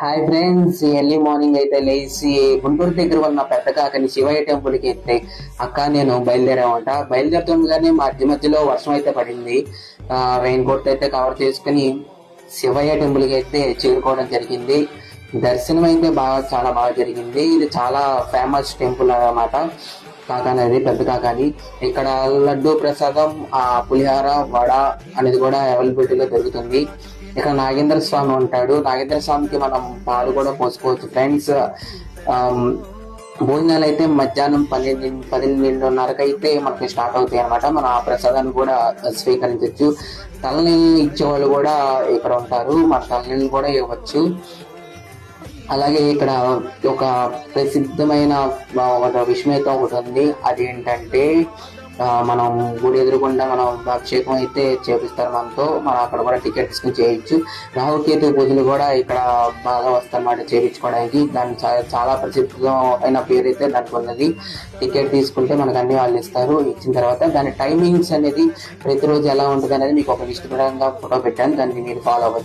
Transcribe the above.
Hi friends, early morning అయితే లేచి గుంటూరు దగ్గర ఉన్న పెద్ద కాకని శివయ్య టెంపుల్ కి అయితే అక్క నేను బయలుదేరామంట. బయలుదేరుతుండగానే మధ్య మధ్యలో వర్షం అయితే పడింది. రెయిన్ కోట్ అయితే కవర్ చేసుకుని శివయ్య టెంపుల్ కి అయితే చేరుకోవడం జరిగింది. దర్శనం అయితే చాలా బాగా జరిగింది. ఇది చాలా ఫేమస్ టెంపుల్ అన్నమాట. కాకానది పెద్ద కాకాని. ఇక్కడ లడ్డు ప్రసాదం, పులిహార, వడ అనేది కూడా అవైలబిలిటీలో దొరుకుతుంది. ఇక్కడ నాగేంద్ర స్వామి ఉంటాడు. నాగేంద్ర స్వామికి మనం పాలు కూడా పోసుకోవచ్చు ఫ్రెండ్స్. భోజనాలు అయితే మధ్యాహ్నం 12:30కి అయితే మనకి స్టార్ట్ అవుతాయి అనమాట. మనం ఆ ప్రసాదాన్ని కూడా స్వీకరించవచ్చు. తలనీళ్ళు ఇచ్చేవాళ్ళు కూడా ఇక్కడ ఉంటారు. మన తలనీళ్ళు కూడా ఇవ్వచ్చు. అలాగే ఇక్కడ ఒక ప్రసిద్ధమైన ఒక విషయం అయితే ఒకటి ఉంది. అదేంటంటే మనం గుడి ఎదురుకుండా మనం అభిషేకం అయితే చేపిస్తారు మనతో. మనం అక్కడ కూడా టికెట్ తీసుకుని చేయొచ్చు. రాహుకేతు పూజలు కూడా ఇక్కడ బాగా వస్తారన్నమాట చేయించుకోవడానికి. దాని చాలా ప్రసిద్ధమైన పేరు అయితే దానికి ఉన్నది. టికెట్ తీసుకుంటే మనకు అన్ని వాళ్ళు ఇస్తారు. ఇచ్చిన తర్వాత దాని టైమింగ్స్ అనేది ప్రతిరోజు ఎలా ఉంటుంది అనేది మీకు ఒక లిస్ట్ పరంగా ఫోటో పెట్టాను. దాన్ని మీరు ఫాలో అవ్వచ్చు.